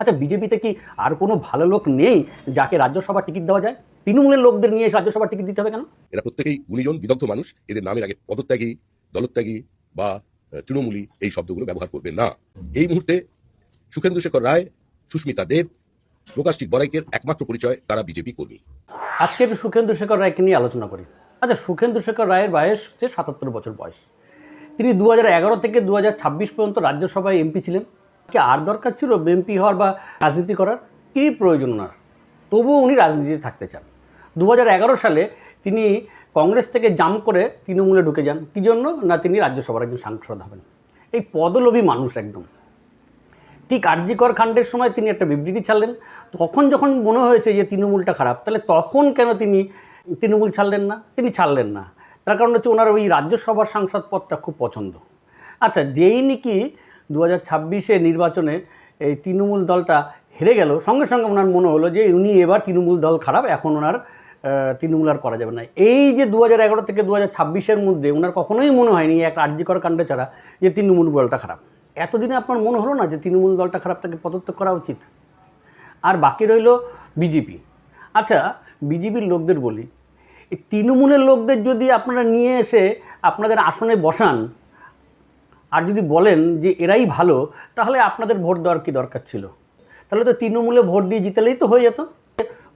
আচ্ছা, বিজেপিতে কি আর কোনো ভালো লোক নেই যাকে রাজ্যসভার টিকিট দেওয়া যায়? তৃণমূলের লোকদের নিয়ে এসে রাজ্যসভার টিকিট দিতে হবে কেন? এরা প্রত্যেকেই গুণীজন বিদগ্ধ মানুষ। এদের নামের আগে পদত্যাগী, দলত্যাগী বা তৃণমূলী এই শব্দগুলো ব্যবহার করবেন না। এই মুহূর্তে সুখেন্দু শেখর রায়, সুস্মিতা দেব, প্রকাশজিৎ বড়াইকের একমাত্র পরিচয় তারা বিজেপি কর্মী। আজকে একটু সুখেন্দু শেখর রায়কে নিয়ে আলোচনা করি। আচ্ছা, সুখেন্দু শেখর রায়ের বয়স হচ্ছে ৭৭ বছর বয়স। তিনি 2011 থেকে 2026 পর্যন্ত রাজ্যসভায় এমপি ছিলেন। কি আর দরকার ছিল এমপি হওয়ার বা রাজনীতি করার? কী প্রয়োজন ওনার? তবুও উনি রাজনীতিতে থাকতে চান। 2011 সালে তিনি কংগ্রেস থেকে জাম্প করে তৃণমূলে ঢুকে যান। কী জন্য? না, তিনি রাজ্যসভার একজন সাংসদ হবেন। এই পদলোভী মানুষ একদম। ঠিক আরজিকর কাণ্ডের সময় তিনি একটা বিবৃতি ছাড়লেন। তখন যখন মনে হয়েছে যে তৃণমূলটা খারাপ, তাহলে তখন কেন তিনি তৃণমূল ছাড়লেন না? তিনি ছাড়লেন না, তার কারণ হচ্ছে ওনার ওই রাজ্যসভার সাংসদ পদটা খুব পছন্দ। আচ্ছা, যেই নাকি 2026 নির্বাচনে এই তৃণমূল দলটা হেরে গেল, সঙ্গে সঙ্গে ওনার মনে হলো যে উনি এবার তৃণমূল দল খারাপ, এখন ওনার তৃণমূল আর করা যাবে না। এই যে 2011 থেকে 2026 মধ্যে ওনার কখনোই মনে হয়নি এক আরজিকর কাণ্ডে ছাড়া যে তৃণমূল দলটা খারাপ। এতদিনে আপনার মনে হলো না যে তৃণমূল দলটা খারাপ, তাকে পদত্যাগ করা উচিত? আর বাকি রইল বিজেপি। আচ্ছা, বিজেপির লোকদের বলি, এই তৃণমূলের লোকদের যদি আপনারা নিয়ে এসে আপনাদের আসনে বসান আর যদি বলেন যে এরাই ভালো, তাহলে আপনাদের ভোট দেওয়ার কী দরকার ছিল? তাহলে তো তৃণমূলে ভোট দিয়ে জিতালেই তো হয়ে যেত।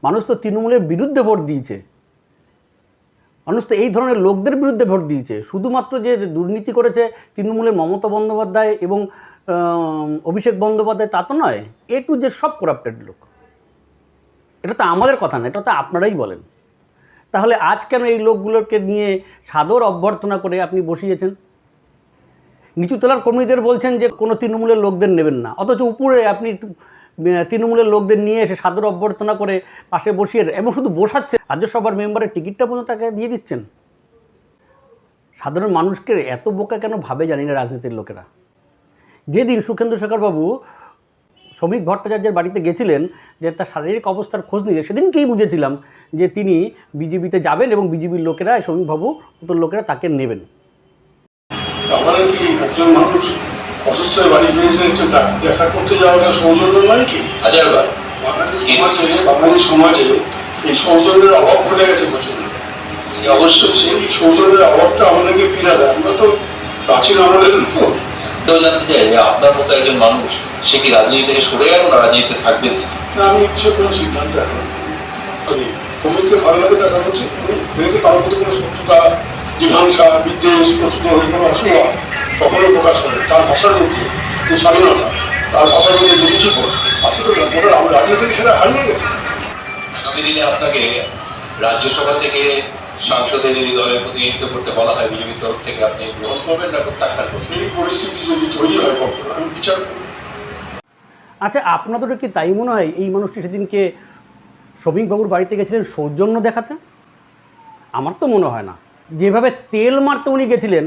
মানুষ তো তৃণমূলের বিরুদ্ধে ভোট দিয়েছে, মানুষ তো এই ধরনের লোকদের বিরুদ্ধে ভোট দিয়েছে। শুধুমাত্র যে দুর্নীতি করেছে তৃণমূলের মমতা বন্দ্যোপাধ্যায় এবং অভিষেক বন্দ্যোপাধ্যায় তা তো নয়, এ টু জেড সব করাপ্টেড লোক। এটা তো আমাদের কথা না, এটা তো আপনারাই বলেন। তাহলে আজ কেন এই লোকগুলোকে নিয়ে সাদর অভ্যর্থনা করে আপনি বসিয়েছেন? নিচুতলার কর্মীদের বলছেন যে কোনো তৃণমূলের লোকদের নেবেন না, অথচ উপরে আপনি তৃণমূলের লোকদের নিয়ে এসে সাদর অভ্যর্থনা করে পাশে বসিয়ে, এবং শুধু বসাচ্ছে, রাজ্যসভার মেম্বারের টিকিটটা পর্যন্ত তাকে দিয়ে দিচ্ছেন। সাধারণ মানুষকে এত বোকা কেন ভাবে জানি না রাজনীতির লোকেরা। যেদিন সুখেন্দু শেখরবাবু শ্রমিক ভট্টাচার্যের বাড়িতে গেছিলেন যে তার শারীরিক অবস্থার খোঁজ নিয়ে, সেদিনকেই বুঝেছিলাম যে তিনি বিজেপিতে যাবেন এবং বিজেপির লোকেরা, শ্রমিকবাবু মতন লোকেরা তাকে নেবেন। আপনারা কি একজন মানুষ অসুস্থ বাড়ি ফিরেছে দেখা করতে যাওয়াটা সৌজন্য নয় কি? হাজারবার বাঙালি সমাজে এই সৌজন্যের অভাব ঘটে গেছে প্রচুর। অবশ্যই সেই সৌজন্যের অভাবটা আমাদেরকে পীড়া দেয়। আমরা তো প্রাচীন আমলের লোক। জানতে চাই যে আপনার মতো একজন মানুষ, সে কি রাজনীতি থেকে সরে গেল না রাজনীতিতে থাকবেন? আমি ইচ্ছে কোনো সিদ্ধান্ত এখন শ্রমিককে ভালো লাগে দেখা হচ্ছে, দেখে কারোর প্রতি কোনো শত্রুতা, জিঘাংসা, বিদ্বেষ, প্রশ্ন হয়ে কোনো অসুবিধা সকলে প্রকাশ করে। তার ভাষার মধ্যে যে স্বাধীনতা, তার ভাষার মধ্যে যে রুচি আছে, তো আমার রাজনীতি থেকে সেটা হারিয়ে গেছে। আগামী দিনে আপনাকে রাজ্যসভা থেকে সাংসদের এই দলের প্রতিনিধিত্ব করতে বলা হয় বিজেপির তরফ থেকে, আপনি গ্রহণ করবেন না প্রত্যাখ্যান করবেন? এই পরিস্থিতি যদি তৈরি হয় কখনো, আমি বিচার করব। আচ্ছা, আপনাদেরও কি তাই মনে হয় এই মানুষটি সেদিনকে শ্রমিকবাবুর বাড়িতে গেছিলেন সৌজন্য দেখাতে? আমার তো মনে হয় না। যেভাবে তেল মারতে উনি গেছিলেন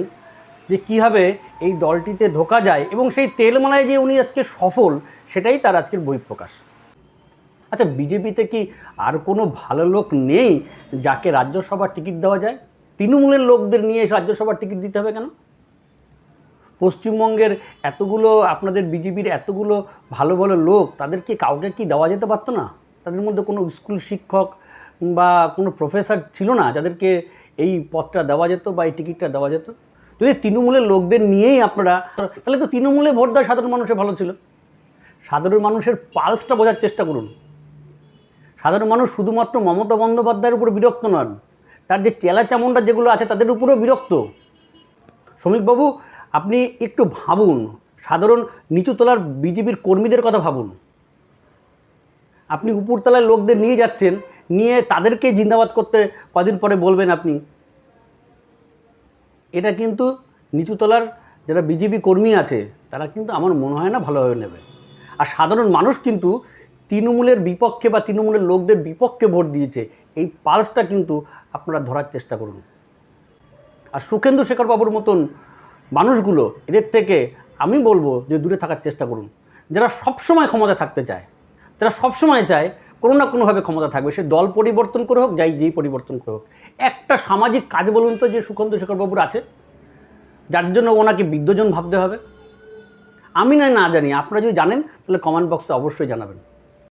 যে কীভাবে এই দলটিতে ঢোকা যায়, এবং সেই তেলমালায় যে উনি আজকে সফল, সেটাই তার আজকের বহিঃপ্রকাশ। আচ্ছা, বিজেপিতে কি আর কোনো ভালো লোক নেই যাকে রাজ্যসভার টিকিট দেওয়া যায়? তৃণমূলের লোকদের নিয়ে এসে রাজ্যসভার টিকিট দিতে হবে কেন? পশ্চিমবঙ্গের এতগুলো আপনাদের বিজেপির এতগুলো ভালো ভালো লোক, তাদেরকে কাউকে কি দেওয়া যেতে পারতো না? তাদের মধ্যে কোনো স্কুল শিক্ষক বা কোনো প্রফেসর ছিল না যাদেরকে এই পদটা দেওয়া যেত বা এই টিকিটটা দেওয়া যেত? যদি তৃণমূলের লোকদের নিয়েই আপনারা, তাহলে তো তৃণমূলে ভোট দেওয়া সাধারণ মানুষের ভালো ছিল। সাধারণ মানুষের পালসটা বোঝার চেষ্টা করুন। সাধারণ মানুষ শুধুমাত্র মমতা বন্দ্যোপাধ্যায়ের উপর বিরক্ত নন, তার যে চেলা চামুন্ডা যেগুলো আছে তাদের উপরেও বিরক্ত। শ্রমিকবাবু, আপনি একটু ভাবুন, সাধারণ নিচুতলার বিজেপির কর্মীদের কথা ভাবুন। আপনি উপরতলায় লোকদের নিয়ে যাচ্ছেন, নিয়ে তাদেরকে জিন্দাবাদ করতে কদিন পরে বলবেন আপনি। এটা কিন্তু নিচুতলার যারা বিজেপি কর্মী আছে তারা কিন্তু আমার মনে হয় না ভালোভাবে নেবে। আর সাধারণ মানুষ কিন্তু তৃণমূলের বিপক্ষে বা তৃণমূলের লোকদের বিপক্ষে ভোট দিয়েছে, এই পালসটা কিন্তু আপনারা ধরার চেষ্টা করুন। আর সুখেন্দু শেখরবাবুর মতন মানুষগুলো, এদের থেকে আমি বলবো যে দূরে থাকার চেষ্টা করুন। যারা সবসময় ক্ষমতা থাকতে চায়, যারা সবসময় চায় কোনো না কোনোভাবে ক্ষমতা থাকবে, সে দল পরিবর্তন করে হোক, যেই পরিবর্তন করে হোক। একটা সামাজিক কাজ বলুন তো যে সুখেন্দু শেখরবাবুর আছে যার জন্য ওনাকে বিদ্বজন ভাবতে হবে? আমি না জানি, আপনারা যদি জানেন তাহলে কমেন্ট বক্সে অবশ্যই জানাবেন।